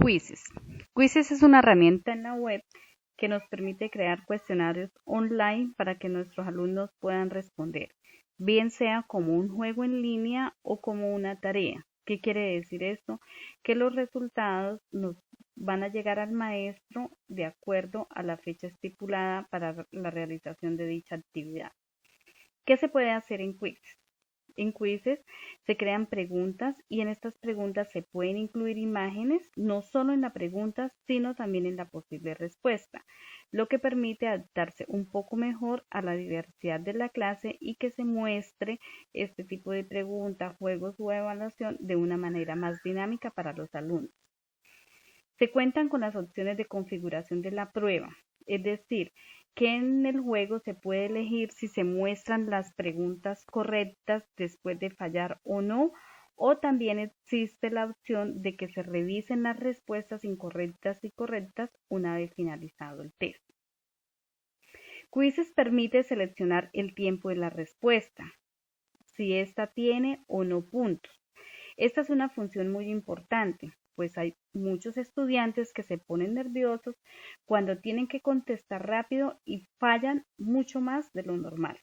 Quizzes. Quizzes es una herramienta en la web que nos permite crear cuestionarios online para que nuestros alumnos puedan responder, bien sea como un juego en línea o como una tarea. ¿Qué quiere decir esto? Que los resultados nos van a llegar al maestro de acuerdo a la fecha estipulada para la realización de dicha actividad. ¿Qué se puede hacer en Quizzes? En Quizzes se crean preguntas y en estas preguntas se pueden incluir imágenes, no solo en la pregunta, sino también en la posible respuesta, lo que permite adaptarse un poco mejor a la diversidad de la clase y que se muestre este tipo de preguntas, juegos o evaluación de una manera más dinámica para los alumnos. Se cuentan con las opciones de configuración de la prueba, es decir, que en el juego se puede elegir si se muestran las preguntas correctas después de fallar o no, o también existe la opción de que se revisen las respuestas incorrectas y correctas una vez finalizado el test. Quizzes permite seleccionar el tiempo de la respuesta, si ésta tiene o no puntos. Esta es una función muy importante, pues hay muchos estudiantes que se ponen nerviosos cuando tienen que contestar rápido y fallan mucho más de lo normal.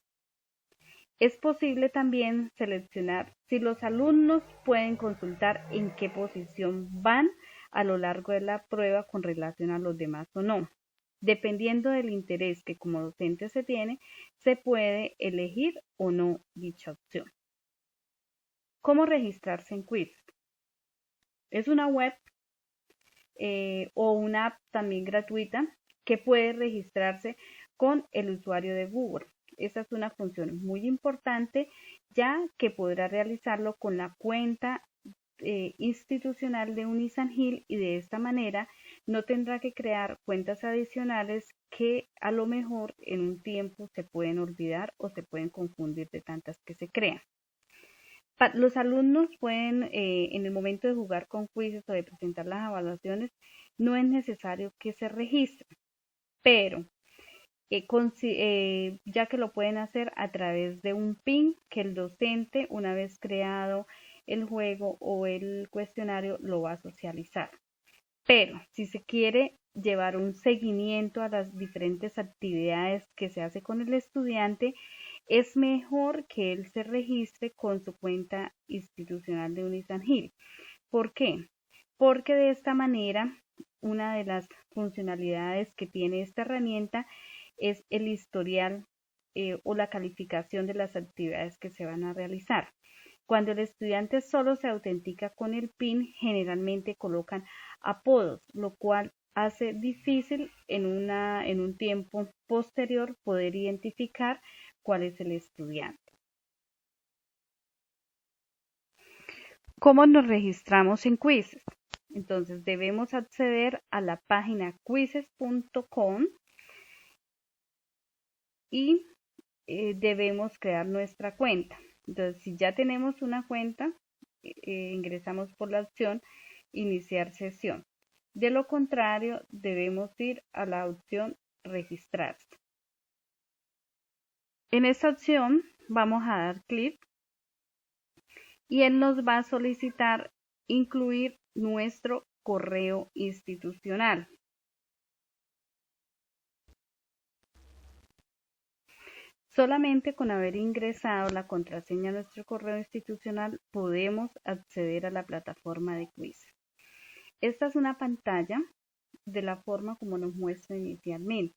Es posible también seleccionar si los alumnos pueden consultar en qué posición van a lo largo de la prueba con relación a los demás o no. Dependiendo del interés que como docente se tiene, se puede elegir o no dicha opción. ¿Cómo registrarse en Quizzes? Es una web o una app también gratuita que puede registrarse con el usuario de Google. Esta es una función muy importante ya que podrá realizarlo con la cuenta institucional de Unisan Hill y de esta manera no tendrá que crear cuentas adicionales que a lo mejor en un tiempo se pueden olvidar o se pueden confundir de tantas que se crean. Los alumnos pueden, en el momento de jugar con quizzes o de presentar las evaluaciones, no es necesario que se registren, pero ya que lo pueden hacer a través de un PIN que el docente, una vez creado el juego o el cuestionario, lo va a socializar. Pero si se quiere llevar un seguimiento a las diferentes actividades que se hace con el estudiante, es mejor que él se registre con su cuenta institucional de Unisan Hill. ¿Por qué? Porque de esta manera, una de las funcionalidades que tiene esta herramienta es el historial o la calificación de las actividades que se van a realizar. Cuando el estudiante solo se autentica con el PIN, generalmente colocan apodos, lo cual hace difícil en un tiempo posterior poder identificar cuál es el estudiante. ¿Cómo nos registramos en Quizzes? Entonces debemos acceder a la página quizzes.com y debemos crear nuestra cuenta. Entonces, si ya tenemos una cuenta, ingresamos por la opción iniciar sesión. De lo contrario, debemos ir a la opción registrarse. En esta opción vamos a dar clic y él nos va a solicitar incluir nuestro correo institucional. Solamente con haber ingresado la contraseña a nuestro correo institucional podemos acceder a la plataforma de Quizzes. Esta es una pantalla de la forma como nos muestra inicialmente.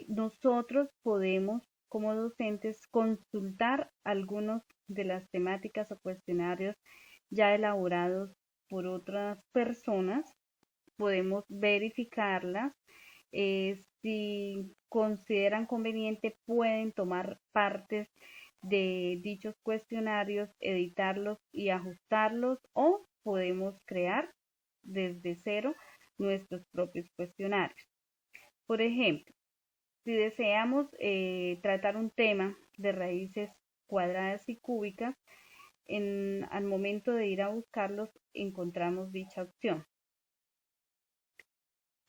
Nosotros podemos, como docentes, consultar algunas de las temáticas o cuestionarios ya elaborados por otras personas. Podemos verificarlas. Si consideran conveniente, pueden tomar partes de dichos cuestionarios, editarlos y ajustarlos, o podemos crear desde cero nuestros propios cuestionarios. Por ejemplo, si deseamos tratar un tema de raíces cuadradas y cúbicas, al momento de ir a buscarlos encontramos dicha opción.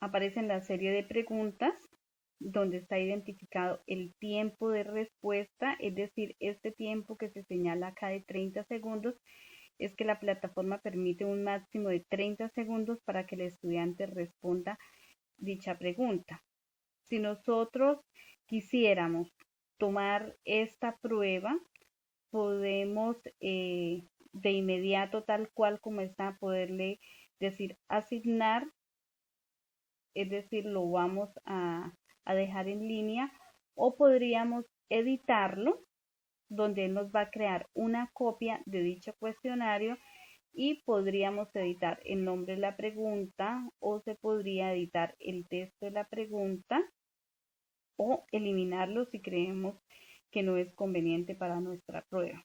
Aparece en la serie de preguntas donde está identificado el tiempo de respuesta, es decir, este tiempo que se señala acá de 30 segundos es que la plataforma permite un máximo de 30 segundos para que el estudiante responda dicha pregunta. Si nosotros quisiéramos tomar esta prueba, podemos de inmediato, tal cual como está, poderle decir asignar, es decir, lo vamos a dejar en línea, o podríamos editarlo, donde él nos va a crear una copia de dicho cuestionario y podríamos editar el nombre de la pregunta, o se podría editar el texto de la pregunta, o eliminarlo si creemos que no es conveniente para nuestra prueba.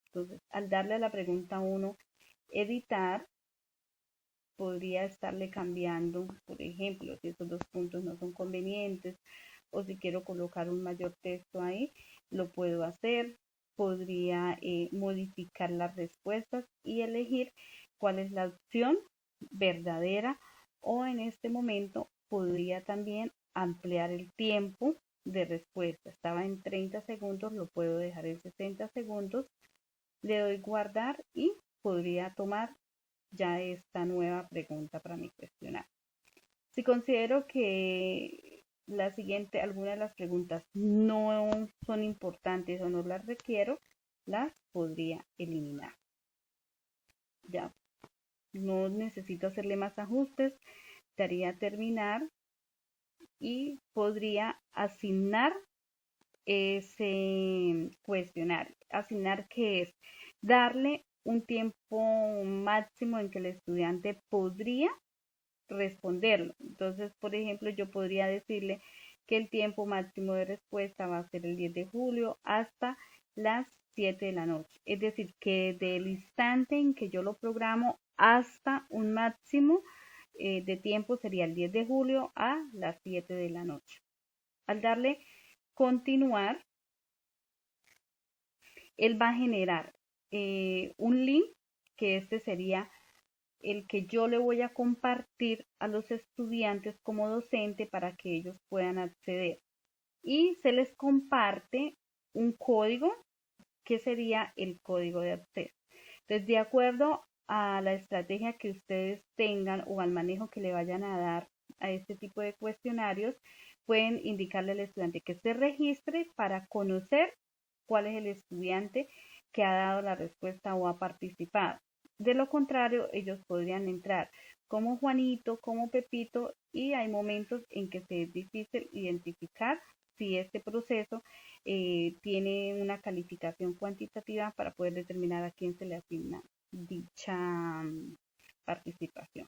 Entonces, al darle a la pregunta 1, editar, podría estarle cambiando, por ejemplo, si esos 2 puntos no son convenientes, o si quiero colocar un mayor texto ahí, lo puedo hacer. Podría modificar las respuestas y elegir cuál es la opción verdadera, o en este momento podría también ampliar el tiempo de respuesta. Estaba en 30 segundos, lo puedo dejar en 60 segundos, le doy guardar y podría tomar ya esta nueva pregunta para mi cuestionario. Si considero que alguna de las preguntas no son importantes o no las requiero, las podría eliminar. Ya no necesito hacerle más ajustes, daría terminar y podría asignar ese cuestionario. Asignar, ¿qué es? Darle un tiempo máximo en que el estudiante podría responderlo. Entonces, por ejemplo, yo podría decirle que el tiempo máximo de respuesta va a ser el 10 de julio hasta las 7 de la noche. Es decir, que del instante en que yo lo programo hasta un máximo de tiempo sería el 10 de julio a las 7 de la noche. Al darle continuar, él va a generar un link, que este sería el que yo le voy a compartir a los estudiantes como docente para que ellos puedan acceder. Y se les comparte un código que sería el código de acceso. Entonces, de acuerdo a la estrategia que ustedes tengan o al manejo que le vayan a dar a este tipo de cuestionarios, pueden indicarle al estudiante que se registre para conocer cuál es el estudiante que ha dado la respuesta o ha participado. De lo contrario, ellos podrían entrar como Juanito, como Pepito, y hay momentos en que se es difícil identificar si este proceso tiene una calificación cuantitativa para poder determinar a quién se le asigna dicha participación.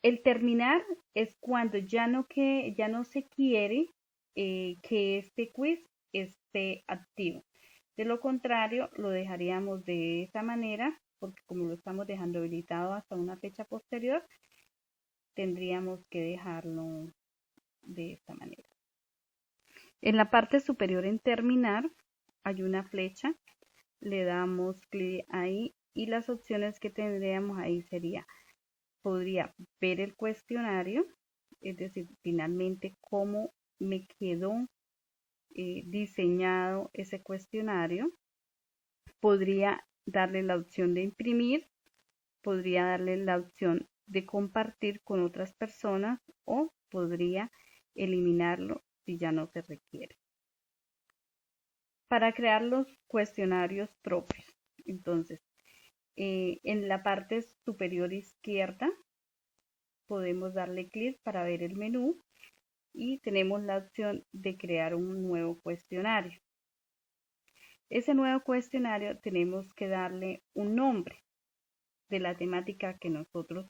El terminar es cuando ya no se quiere que este quiz esté activo. De lo contrario, lo dejaríamos de esta manera, porque como lo estamos dejando habilitado hasta una fecha posterior, tendríamos que dejarlo de esta manera. En la parte superior en terminar hay una flecha, le damos clic ahí y las opciones que tendríamos ahí sería, podría ver el cuestionario, es decir, finalmente cómo me quedó diseñado ese cuestionario. Podría darle la opción de imprimir, podría darle la opción de compartir con otras personas o podría eliminarlo si ya no se requiere. Para crear los cuestionarios propios, entonces, en la parte superior izquierda podemos darle clic para ver el menú y tenemos la opción de crear un nuevo cuestionario. Ese nuevo cuestionario tenemos que darle un nombre de la temática que nosotros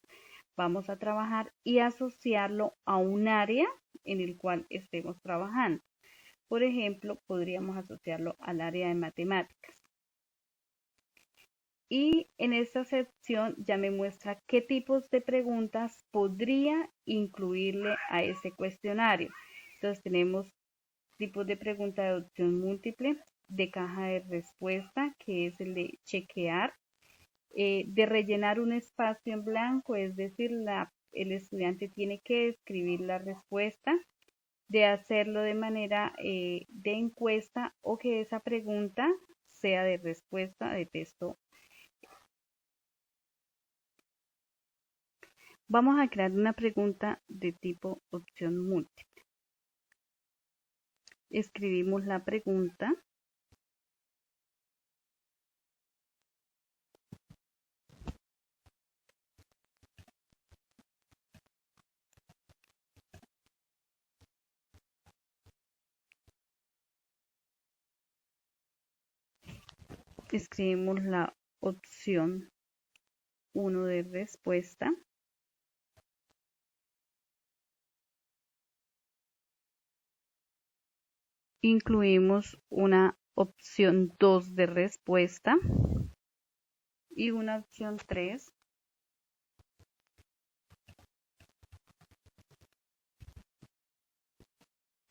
vamos a trabajar y asociarlo a un área en el cual estemos trabajando. Por ejemplo, podríamos asociarlo al área de matemáticas. Y en esta sección ya me muestra qué tipos de preguntas podría incluirle a ese cuestionario. Entonces tenemos tipos de pregunta de opción múltiple, de caja de respuesta, que es el de chequear, de rellenar un espacio en blanco, es decir, el estudiante tiene que escribir la respuesta, de hacerlo de manera de encuesta o que esa pregunta sea de respuesta de texto Vamos a crear una pregunta de tipo opción múltiple. Escribimos la pregunta. Escribimos la opción 1 de respuesta. Incluimos una opción 2 de respuesta y una opción 3.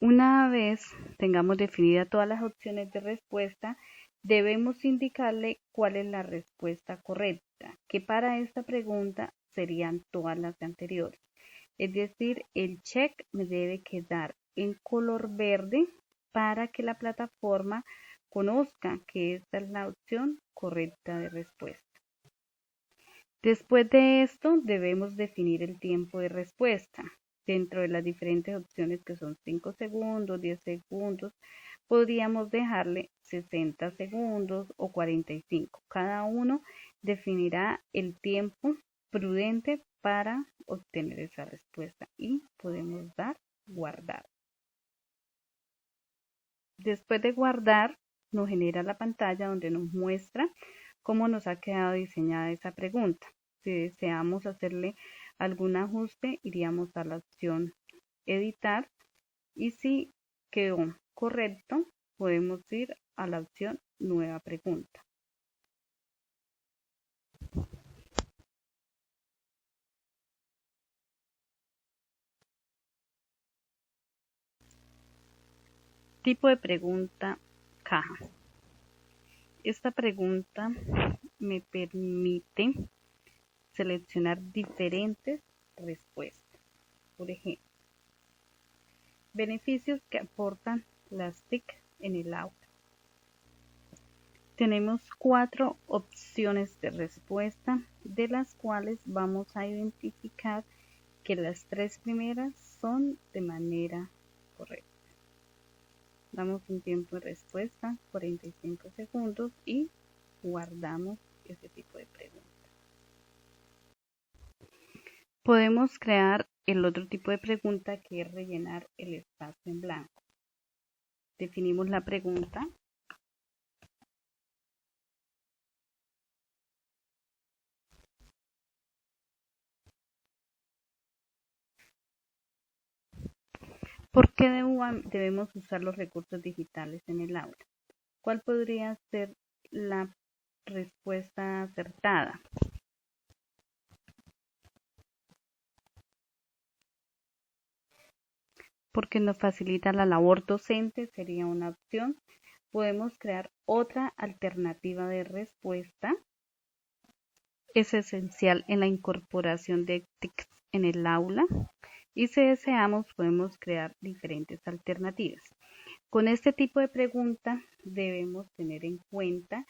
Una vez tengamos definidas todas las opciones de respuesta, debemos indicarle cuál es la respuesta correcta, que para esta pregunta serían todas las anteriores. Es decir, el check me debe quedar en color verde para que la plataforma conozca que esta es la opción correcta de respuesta. Después de esto, debemos definir el tiempo de respuesta. Dentro de las diferentes opciones que son 5 segundos, 10 segundos, podríamos dejarle 60 segundos o 45. Cada uno definirá el tiempo prudente para obtener esa respuesta y podemos dar guardar. Después de guardar, nos genera la pantalla donde nos muestra cómo nos ha quedado diseñada esa pregunta. Si deseamos hacerle algún ajuste, iríamos a la opción editar y si quedó correcto, podemos ir a la opción nueva pregunta. Tipo de pregunta caja. Esta pregunta me permite seleccionar diferentes respuestas. Por ejemplo, beneficios que aportan las TIC en el aula. Tenemos 4 opciones de respuesta, de las cuales vamos a identificar que las 3 primeras son de manera correcta. Damos un tiempo de respuesta, 45 segundos, y guardamos ese tipo de pregunta. Podemos crear el otro tipo de pregunta, que es rellenar el espacio en blanco. Definimos la pregunta. ¿Por qué debemos usar los recursos digitales en el aula? ¿Cuál podría ser la respuesta acertada? Porque nos facilita la labor docente, sería una opción. Podemos crear otra alternativa de respuesta. Es esencial en la incorporación de TIC en el aula. Y si deseamos, podemos crear diferentes alternativas. Con este tipo de pregunta debemos tener en cuenta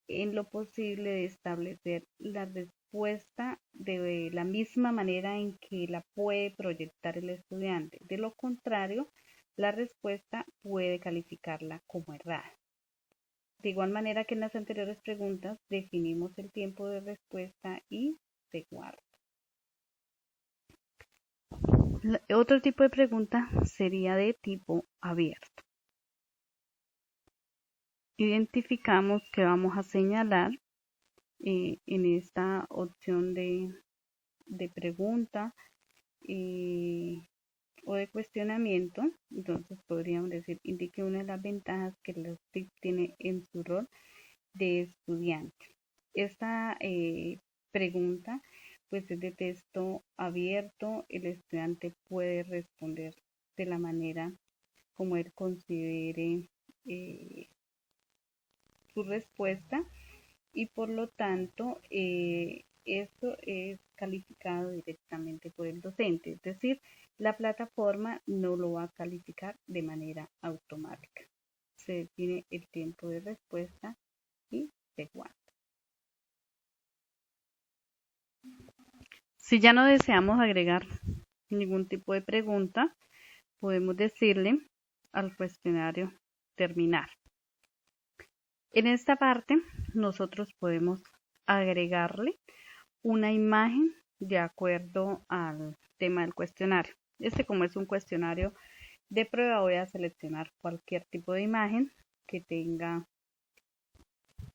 en lo posible de establecer la respuesta de la misma manera en que la puede proyectar el estudiante. De lo contrario, la respuesta puede calificarla como errada. De igual manera que en las anteriores preguntas, definimos el tiempo de respuesta y se guarda. Otro tipo de pregunta sería de tipo abierto. Identificamos que vamos a señalar en esta opción de pregunta o de cuestionamiento. Entonces podríamos decir, indique una de las ventajas que los TIC tiene en su rol de estudiante. Esta pregunta pues es de texto abierto. El estudiante puede responder de la manera como él considere su respuesta, y por lo tanto esto es calificado directamente por el docente, es decir, la plataforma no lo va a calificar de manera automática. Se define el tiempo de respuesta y se guarda. Si ya no deseamos agregar ningún tipo de pregunta, podemos decirle al cuestionario terminar. En esta parte, nosotros podemos agregarle una imagen de acuerdo al tema del cuestionario. Como es un cuestionario de prueba, voy a seleccionar cualquier tipo de imagen que tenga.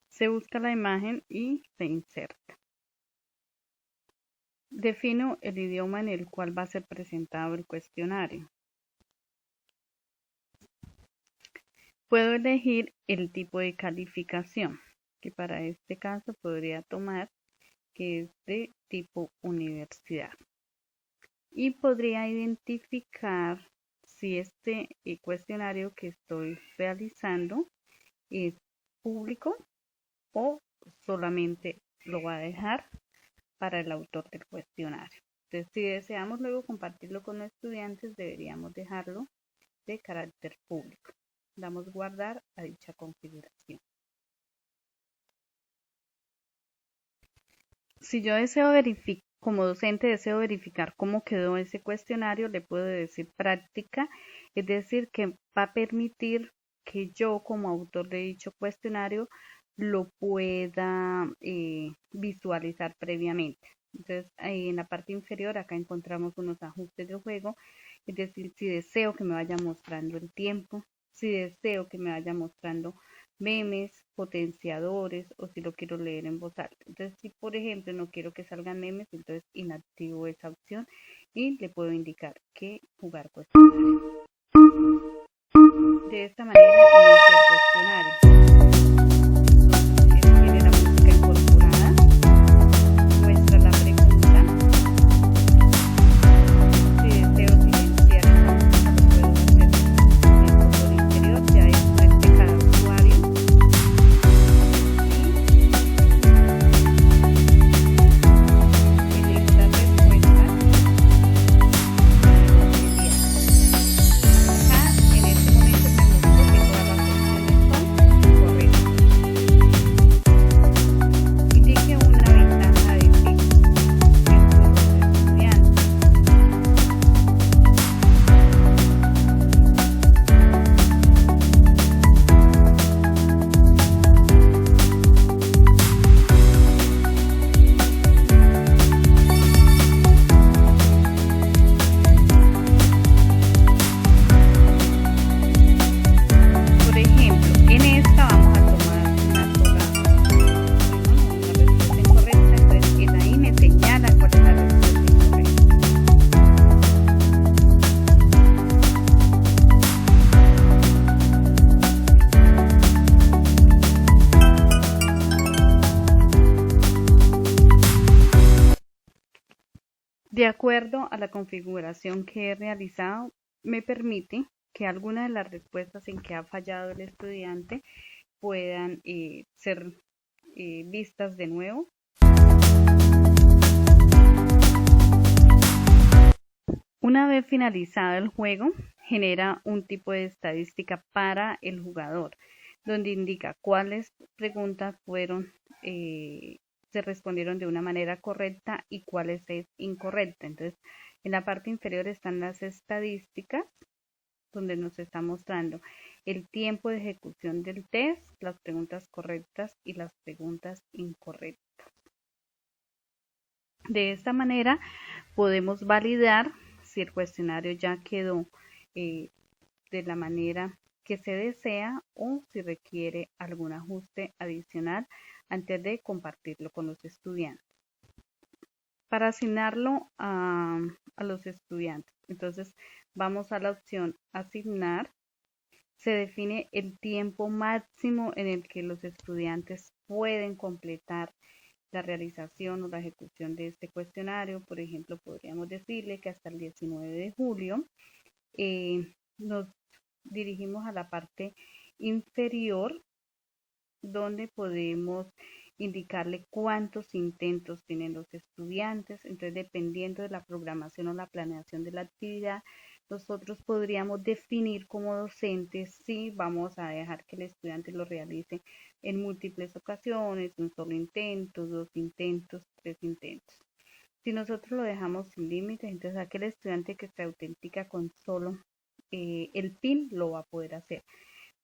Se busca la imagen y se inserta. Defino el idioma en el cual va a ser presentado el cuestionario. Puedo elegir el tipo de calificación, que para este caso podría tomar que es de tipo universidad. Y podría identificar si este cuestionario que estoy realizando es público o solamente lo va a dejar para el autor del cuestionario. Entonces, si deseamos luego compartirlo con los estudiantes, deberíamos dejarlo de carácter público. Damos guardar a dicha configuración. Si yo deseo verificar, como docente deseo verificar cómo quedó ese cuestionario, le puedo decir práctica, es decir, que va a permitir que yo como autor de dicho cuestionario lo pueda visualizar previamente. Entonces, ahí en la parte inferior, acá encontramos unos ajustes de juego, es decir, si deseo que me vaya mostrando el tiempo, si deseo que me vaya mostrando memes, potenciadores o si lo quiero leer en voz alta. Entonces, si por ejemplo no quiero que salgan memes, entonces inactivo esa opción y le puedo indicar que jugar cuestionario. De esta manera inicia el cuestionario. Tiene la música incorporada, muestra la pregunta. Si deseo silenciar el música, lo puedo hacer en el botón inferior, ya esto es de cada usuario. De acuerdo a la configuración que he realizado, me permite que algunas de las respuestas en que ha fallado el estudiante puedan ser vistas de nuevo. Una vez finalizado el juego, genera un tipo de estadística para el jugador, donde indica cuáles preguntas fueron se respondieron de una manera correcta y cuáles es incorrecta. Entonces, en la parte inferior están las estadísticas, donde nos está mostrando el tiempo de ejecución del test, las preguntas correctas y las preguntas incorrectas. De esta manera podemos validar si el cuestionario ya quedó de la manera que se desea o si requiere algún ajuste adicional antes de compartirlo con los estudiantes. Para asignarlo a los estudiantes, entonces vamos a la opción asignar. Se define el tiempo máximo en el que los estudiantes pueden completar la realización o la ejecución de este cuestionario. Por ejemplo, podríamos decirle que hasta el 19 de julio nos dirigimos a la parte inferior, donde podemos indicarle cuántos intentos tienen los estudiantes. Entonces, dependiendo de la programación o la planeación de la actividad, nosotros podríamos definir como docentes si vamos a dejar que el estudiante lo realice en múltiples ocasiones, un solo intento, 2 intentos, 3 intentos. Si nosotros lo dejamos sin límites, entonces aquel estudiante que se autentica con solo el PIN lo va a poder hacer.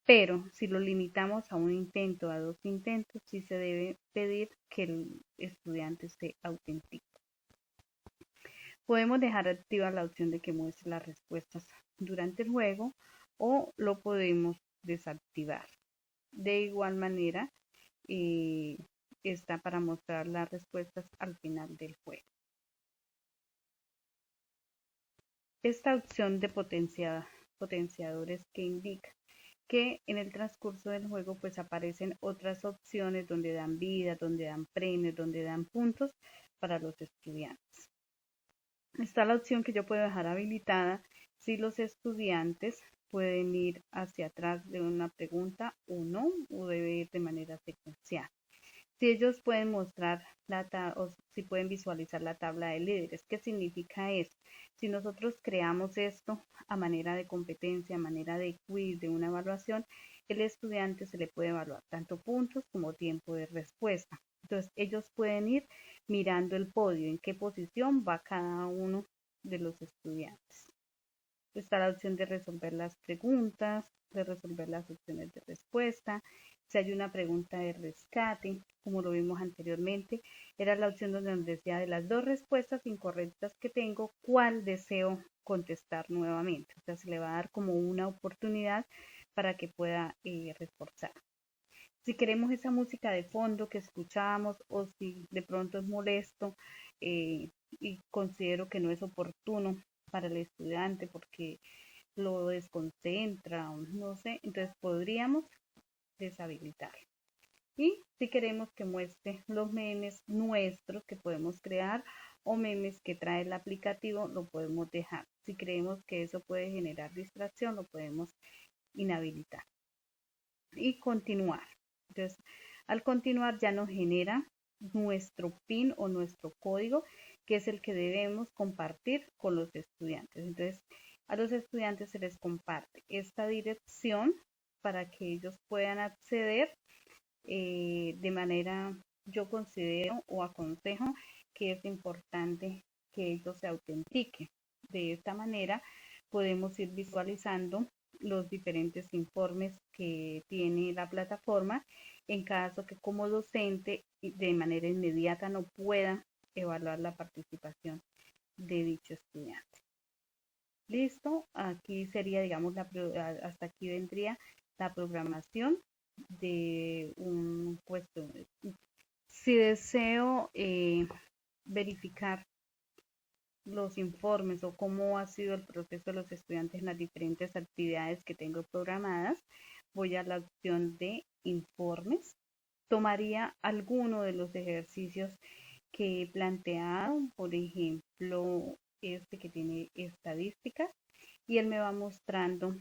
Pero si lo limitamos a un intento, a 2 intentos, sí se debe pedir que el estudiante se autentique. Podemos dejar activa la opción de que muestre las respuestas durante el juego o lo podemos desactivar. De igual manera, está para mostrar las respuestas al final del juego. Esta opción de potenciadores que indica que en el transcurso del juego pues aparecen otras opciones donde dan vida, donde dan premios, donde dan puntos para los estudiantes. Está la opción que yo puedo dejar habilitada si los estudiantes pueden ir hacia atrás de una pregunta o no, o debe ir de manera secuencial. Si ellos pueden mostrar o si pueden visualizar la tabla de líderes. ¿Qué significa eso? Si nosotros creamos esto a manera de competencia, a manera de quiz, de una evaluación, el estudiante se le puede evaluar tanto puntos como tiempo de respuesta. Entonces, ellos pueden ir mirando el podio, en qué posición va cada uno de los estudiantes. Está la opción de resolver las preguntas, de resolver las opciones de respuesta. Si hay una pregunta de rescate, como lo vimos anteriormente, era la opción donde nos decía de las 2 respuestas incorrectas que tengo, ¿cuál deseo contestar nuevamente? O sea, se le va a dar como una oportunidad para que pueda reforzar. Si queremos esa música de fondo que escuchamos o si de pronto es molesto y considero que no es oportuno para el estudiante porque lo desconcentra o no sé, entonces podríamos deshabilitar. Y si queremos que muestre los memes nuestros que podemos crear o memes que trae el aplicativo, lo podemos dejar. Si creemos que eso puede generar distracción, lo podemos inhabilitar. Y continuar. Entonces, al continuar ya nos genera nuestro PIN o nuestro código, que es el que debemos compartir con los estudiantes. Entonces, a los estudiantes se les comparte esta dirección para que ellos puedan acceder de manera, yo considero o aconsejo que es importante que ellos se autentiquen. De esta manera podemos ir visualizando los diferentes informes que tiene la plataforma en caso que como docente de manera inmediata no pueda evaluar la participación de dicho estudiante. Listo, aquí sería, digamos, hasta aquí vendría la programación de un puesto. Si deseo verificar los informes o cómo ha sido el proceso de los estudiantes en las diferentes actividades que tengo programadas, voy a la opción de informes. Tomaría alguno de los ejercicios que he planteado, por ejemplo, este que tiene estadísticas, y él me va mostrando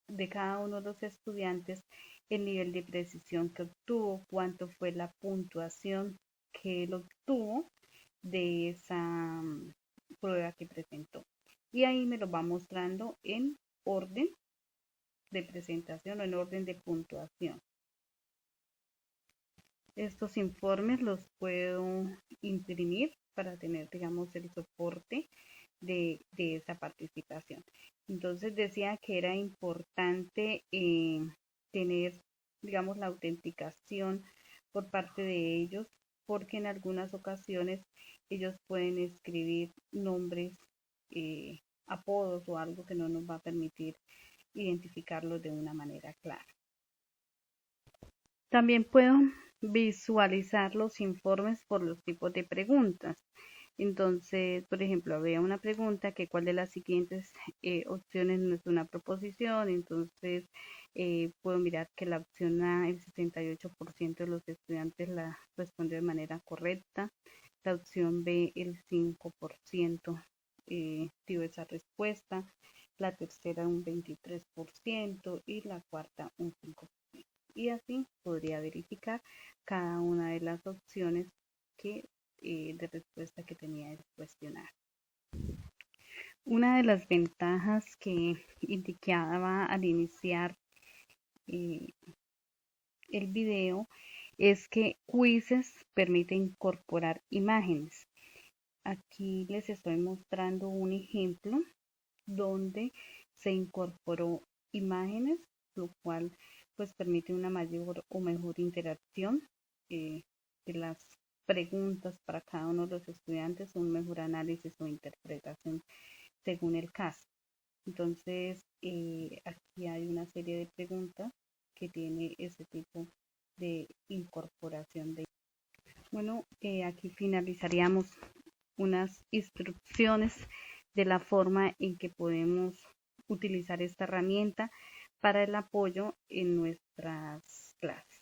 de cada uno de los estudiantes el nivel de precisión que obtuvo, cuánto fue la puntuación que él obtuvo de esa prueba que presentó. Y ahí me lo va mostrando en orden de presentación o en orden de puntuación. Estos informes los puedo imprimir para tener, digamos, el soporte de esa participación. Entonces decía que era importante tener, digamos, la autenticación por parte de ellos, porque en algunas ocasiones ellos pueden escribir nombres, apodos o algo que no nos va a permitir identificarlos de una manera clara. También puedo visualizar los informes por los tipos de preguntas. Entonces, por ejemplo, había una pregunta que cuál de las siguientes opciones no es una proposición. Entonces, puedo mirar que la opción A, el 78% de los estudiantes la respondió de manera correcta. La opción B, el 5% dio esa respuesta. La tercera, un 23% y la cuarta, un 5%. Y así podría verificar cada una de las opciones de respuesta que tenía el cuestionario. Una de las ventajas que indicaba al iniciar el video es que Quizzes permite incorporar imágenes. Aquí les estoy mostrando un ejemplo donde se incorporó imágenes, lo cual pues permite una mayor o mejor interacción de las preguntas para cada uno de los estudiantes, un mejor análisis o interpretación según el caso. Entonces, aquí hay una serie de preguntas que tiene ese tipo de incorporación de. Bueno, aquí finalizaríamos unas instrucciones de la forma en que podemos utilizar esta herramienta para el apoyo en nuestras clases.